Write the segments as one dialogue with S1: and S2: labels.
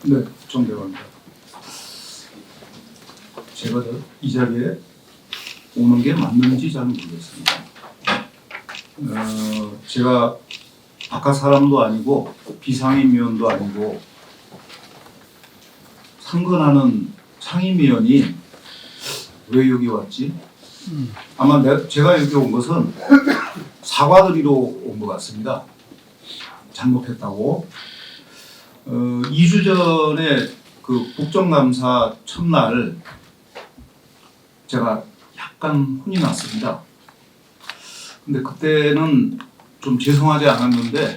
S1: 네, 존경합니다. 제가 이 자리에 오는 게 맞는지 잘 모르겠습니다. 제가 바깥 사람도 아니고 비상임위원도 아니고 상근하는 상임위원이 왜 여기 왔지? 아마 제가 여기 온 것은 사과드리러 온 것 같습니다. 잘못했다고. 2주 전에 그 국정감사 첫날 제가 약간 혼이 났습니다. 근데 그때는 좀 죄송하지 않았는데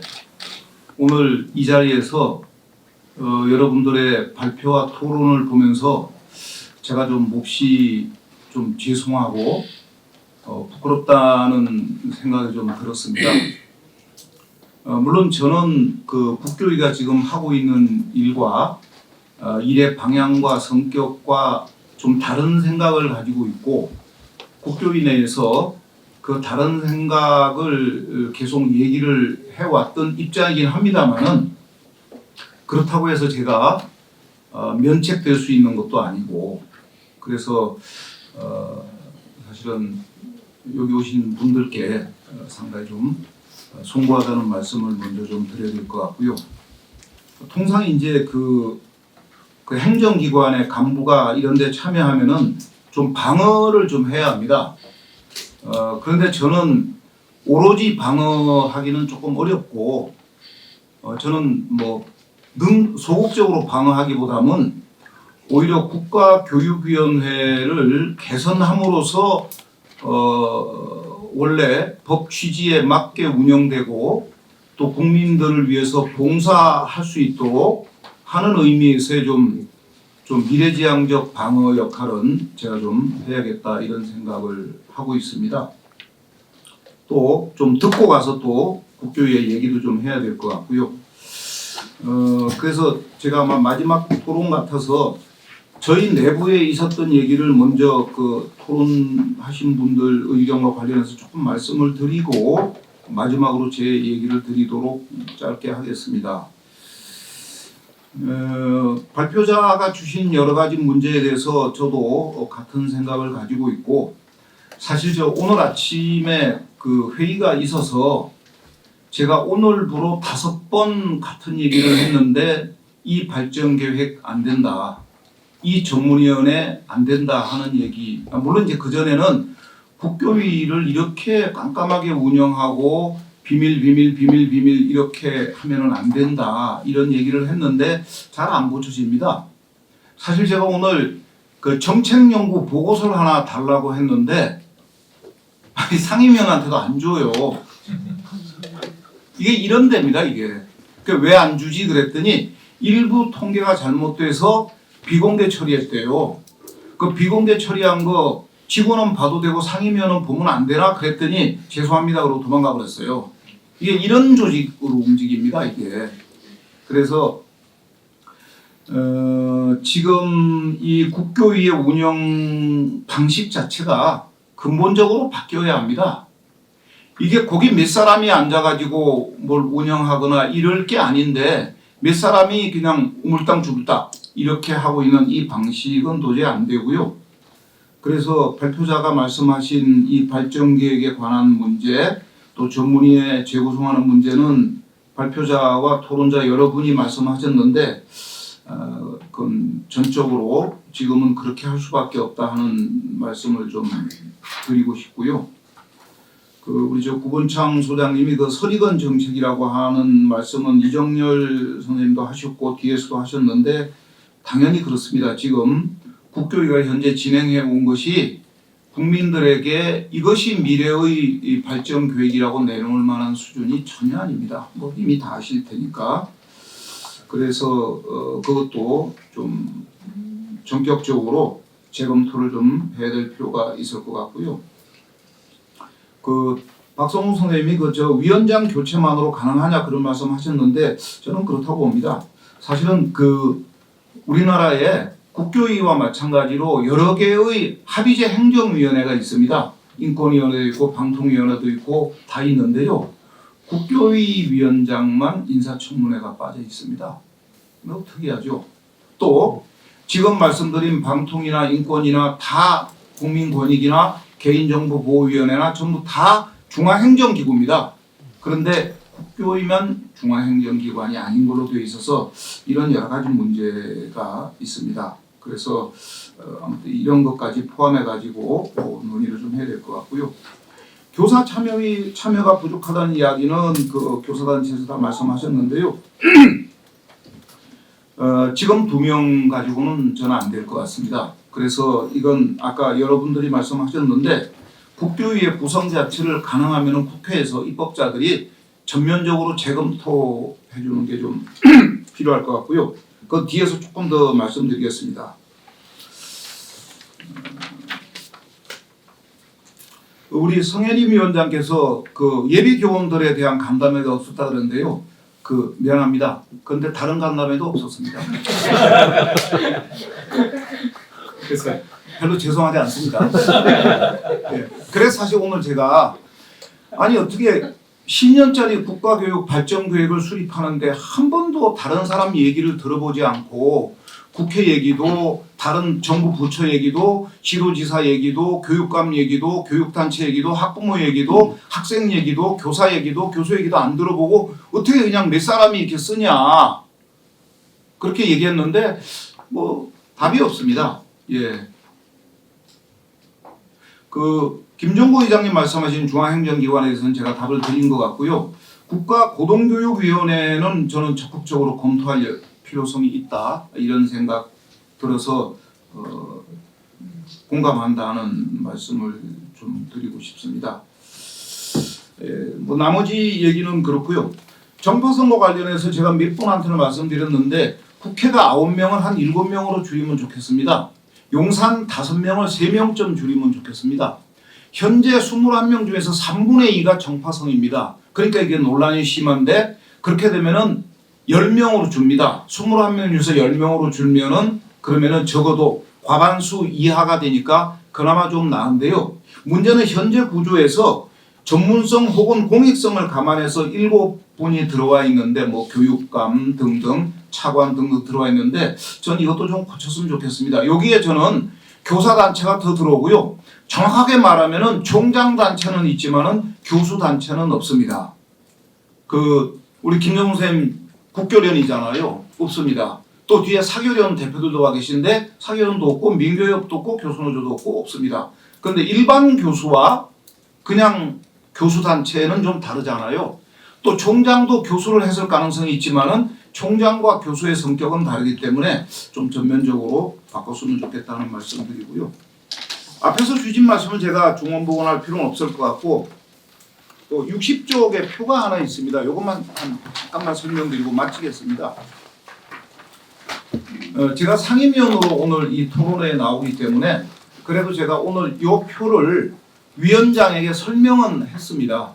S1: 오늘 이 자리에서 여러분들의 발표와 토론을 보면서 제가 좀 몹시 좀 죄송하고 부끄럽다는 생각이 좀 들었습니다. 물론 저는 그 국교위가 지금 하고 있는 일과 일의 방향과 성격과 좀 다른 생각을 가지고 있고 국교위 내에서 그 다른 생각을 계속 얘기를 해왔던 입장이긴 합니다만은 그렇다고 해서 제가 면책될 수 있는 것도 아니고 그래서 사실은 여기 오신 분들께 상당히 좀 송구하다는 말씀을 먼저 좀 드려야 될 것 같고요. 통상 이제 그 행정기관의 간부가 이런 데 참여하면은 좀 방어를 좀 해야 합니다. 그런데 저는 오로지 방어하기는 조금 어렵고 저는 뭐 소극적으로 방어하기보다는 오히려 국가교육위원회를 개선함으로써 원래 법 취지에 맞게 운영되고 또 국민들을 위해서 봉사할 수 있도록 하는 의미에서의 좀 미래지향적 방어 역할은 제가 좀 해야겠다 이런 생각을 하고 있습니다. 또 좀 듣고 가서 또 국교위의 얘기도 좀 해야 될 것 같고요. 그래서 제가 아마 마지막 토론 같아서 저희 내부에 있었던 얘기를 먼저 그 토론하신 분들 의견과 관련해서 조금 말씀을 드리고 마지막으로 제 얘기를 드리도록 짧게 하겠습니다. 발표자가 주신 여러 가지 문제에 대해서 저도 같은 생각을 가지고 있고 사실 저 오늘 아침에 그 회의가 있어서 제가 오늘부로 5번 같은 얘기를 했는데 이 발전 계획 안 된다. 이 전문위원회 안 된다 하는 얘기. 물론 이제 그전에는 국교위를 이렇게 깜깜하게 운영하고 비밀 이렇게 하면은 안 된다. 이런 얘기를 했는데 잘 안 고쳐집니다. 사실 제가 오늘 그 정책연구 보고서를 하나 달라고 했는데 상임위원한테도 안 줘요. 이게 이런 데입니다, 이게. 왜 안 주지 그랬더니 일부 통계가 잘못돼서 비공개 처리했대요. 그 비공개 처리한 거 직원은 봐도 되고 상임위원은 보면 안 되나 그랬더니 죄송합니다 그러고 도망가 버렸어요. 이게 이런 조직으로 움직입니다, 이게. 그래서 지금 이 국교위의 운영 방식 자체가 근본적으로 바뀌어야 합니다. 이게 거기 몇 사람이 앉아가지고 뭘 운영하거나 이럴 게 아닌데 몇 사람이 그냥 우물땅주물딱 이렇게 하고 있는 이 방식은 도저히 안 되고요. 그래서 발표자가 말씀하신 이 발전계획에 관한 문제 또 전문위에 재구성하는 문제는 발표자와 토론자 여러분이 말씀하셨는데 그건 전적으로 지금은 그렇게 할 수밖에 없다 하는 말씀을 좀 드리고 싶고요. 우리 구본창 소장님이 그 서리건 정책이라고 하는 말씀은 이정열 선생님도 하셨고 뒤에서도 하셨는데 당연히 그렇습니다. 지금 국교위가 현재 진행해 온 것이 국민들에게 이것이 미래의 발전 계획이라고 내놓을 만한 수준이 전혀 아닙니다. 뭐 이미 다 아실 테니까. 그래서 그것도 좀 전격적으로 재검토를 좀 해야 될 필요가 있을 것 같고요. 박성웅 선생님이 위원장 교체만으로 가능하냐 그런 말씀하셨는데 저는 그렇다고 봅니다. 사실은 우리나라에 국교위와 마찬가지로 여러 개의 합의제 행정위원회가 있습니다. 인권위원회도 있고 방통위원회도 있고 다 있는데요. 국교위 위원장만 인사청문회가 빠져 있습니다. 매우 특이하죠. 또 지금 말씀드린 방통이나 인권이나 다 국민권익이나 개인정보보호위원회나 전부 다 중앙행정기구입니다. 그런데 국교이면 중앙행정기관이 아닌 걸로 되어 있어서 이런 여러 가지 문제가 있습니다. 그래서 아무튼 이런 것까지 포함해가지고 논의를 좀 해야 될 것 같고요. 교사 참여가 부족하다는 이야기는 그 교사단체에서 다 말씀하셨는데요. 지금 2명 가지고는 저는 안 될 것 같습니다. 그래서 이건 아까 여러분들이 말씀하셨는데 국교위의 구성 자체를 가능하면 국회에서 입법자들이 전면적으로 재검토해 주는 게 좀 필요할 것 같고요. 그 뒤에서 조금 더 말씀드리겠습니다. 우리 성혜림 위원장께서 그 예비 교원들에 대한 간담회가 없었다 그러는데요. 미안합니다. 그런데 다른 간담회도 없었습니다. 그래서 별로 죄송하지 않습니다. 네. 그래서 사실 오늘 제가 아니 어떻게 10년짜리 국가교육 발전계획을 수립하는데 한 번도 다른 사람 얘기를 들어보지 않고 국회 얘기도 다른 정부 부처 얘기도 지도지사 얘기도 교육감 얘기도 교육단체 얘기도 학부모 얘기도 학생 얘기도 교사 얘기도 교수 얘기도 안 들어보고 어떻게 그냥 몇 사람이 이렇게 쓰냐 그렇게 얘기했는데 뭐 답이 없습니다. 예. 김종구 의장님 말씀하신 중앙행정기관에 대해서는 제가 답을 드린 것 같고요. 국가고등교육위원회는 저는 적극적으로 검토할 필요성이 있다 이런 생각 들어서 공감한다는 말씀을 좀 드리고 싶습니다. 뭐 나머지 얘기는 그렇고요. 정파선거 관련해서 제가 몇 분한테는 말씀드렸는데 국회가 9명을 한 7명으로 줄이면 좋겠습니다. 용산 5명을 3명쯤 줄이면 좋겠습니다. 현재 21명 중에서 3분의 2가 정파성입니다. 그러니까 이게 논란이 심한데 그렇게 되면은 10명으로 줍니다. 21명 중에서 10명으로 줄면은 그러면은 적어도 과반수 이하가 되니까 그나마 좀 나은데요. 문제는 현재 구조에서 전문성 혹은 공익성을 감안해서 7분이 들어와 있는데 뭐 교육감 등등 차관 등등 들어와 있는데 전 이것도 좀 고쳤으면 좋겠습니다. 여기에 저는 교사단체가 더 들어오고요. 정확하게 말하면은 총장단체는 있지만은 교수단체는 없습니다. 우리 김정우 선생님 국교련이잖아요. 없습니다. 또 뒤에 사교련 대표들도 와 계신데 사교련도 없고 민교협도 없고 교수노조도 없고 없습니다. 그런데 일반 교수와 그냥 교수단체는 좀 다르잖아요. 또 총장도 교수를 했을 가능성이 있지만은 총장과 교수의 성격은 다르기 때문에 좀 전면적으로 바꿨으면 좋겠다는 말씀 드리고요. 앞에서 주신 말씀을 제가 중원복원할 필요는 없을 것 같고 또 60쪽의 표가 하나 있습니다. 이것만 잠깐만 설명드리고 마치겠습니다. 제가 상임위원으로 오늘 이 토론회에 나오기 때문에 그래도 제가 오늘 이 표를 위원장에게 설명은 했습니다.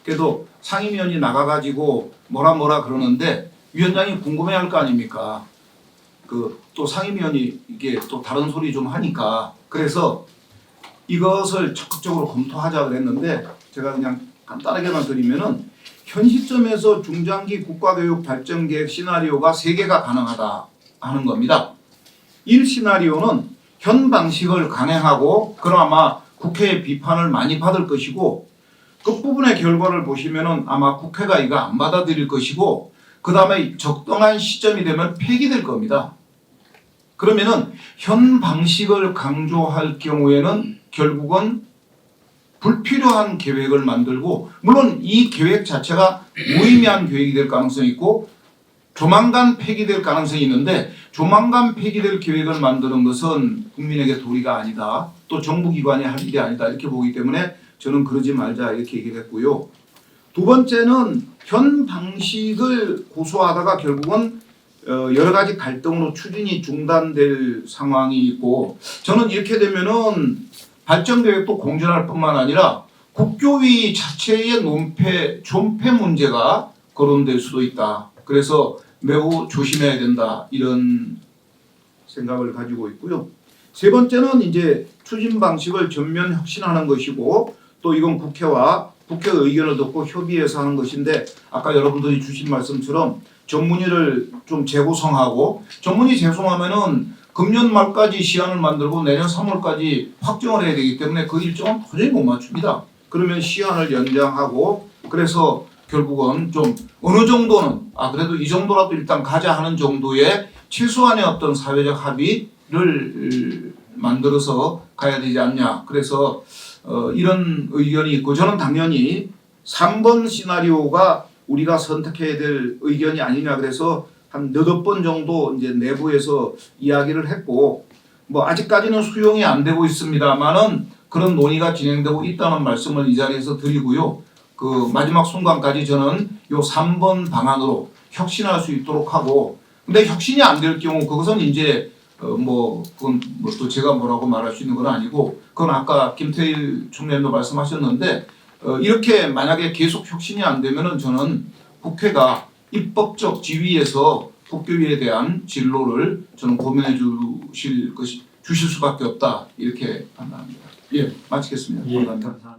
S1: 그래도 상임위원이 나가가지고 뭐라 그러는데 위원장이 궁금해할 거 아닙니까? 또 상임위원이 이게 또 다른 소리 좀 하니까 그래서 이것을 적극적으로 검토하자 그랬는데 제가 그냥 간단하게만 드리면은 현 시점에서 중장기 국가교육 발전계획 시나리오가 3개가 가능하다 하는 겁니다. 1시나리오는 현 방식을 강행하고 그나마 국회의 비판을 많이 받을 것이고 끝부분의 결과를 보시면은 아마 국회가 이거 안 받아들일 것이고 그 다음에 적당한 시점이 되면 폐기될 겁니다. 그러면은 현 방식을 강조할 경우에는 결국은 불필요한 계획을 만들고 물론 이 계획 자체가 무의미한 계획이 될 가능성이 있고 조만간 폐기될 가능성이 있는데 조만간 폐기될 계획을 만드는 것은 국민에게 도리가 아니다. 또 정부기관이 할 일이 아니다. 이렇게 보기 때문에 저는 그러지 말자 이렇게 얘기를 했고요. 두 번째는 현 방식을 고수하다가 결국은 여러 가지 갈등으로 추진이 중단될 상황이 있고 저는 이렇게 되면은 발전계획도 공전할 뿐만 아니라 국교위 자체의 존폐 문제가 거론될 수도 있다. 그래서 매우 조심해야 된다. 이런 생각을 가지고 있고요. 세 번째는 이제 추진 방식을 전면 혁신하는 것이고 또 이건 국회와 국회 의견을 듣고 협의해서 하는 것인데 아까 여러분들이 주신 말씀처럼 전문위를 좀 재구성하고 전문위 재구성하면은 금년 말까지 시한을 만들고 내년 3월까지 확정을 해야 되기 때문에 그 일정은 도저히 못 맞춥니다. 그러면 시한을 연장하고 그래서 결국은 좀 어느 정도는 그래도 이 정도라도 일단 가자 하는 정도의 최소한의 어떤 사회적 합의를 만들어서 가야 되지 않냐. 그래서 이런 의견이 있고 저는 당연히 3번 시나리오가 우리가 선택해야 될 의견이 아니냐 그래서 한 8번 정도 이제 내부에서 이야기를 했고 뭐 아직까지는 수용이 안 되고 있습니다만은 그런 논의가 진행되고 있다는 말씀을 이 자리에서 드리고요. 그 마지막 순간까지 저는 요 3번 방안으로 혁신할 수 있도록 하고 근데 혁신이 안 될 경우 그것은 이제 그건 뭐 또 제가 뭐라고 말할 수 있는 건 아니고 그건 아까 김태일 총장님도 말씀하셨는데 이렇게 만약에 계속 혁신이 안 되면은 저는 국회가 입법적 지위에서 국교위에 대한 진로를 저는 고민해 주실 수밖에 없다 이렇게 판단합니다. 예, 마치겠습니다.
S2: 예,
S1: 감사합니다.
S2: 감사합니다.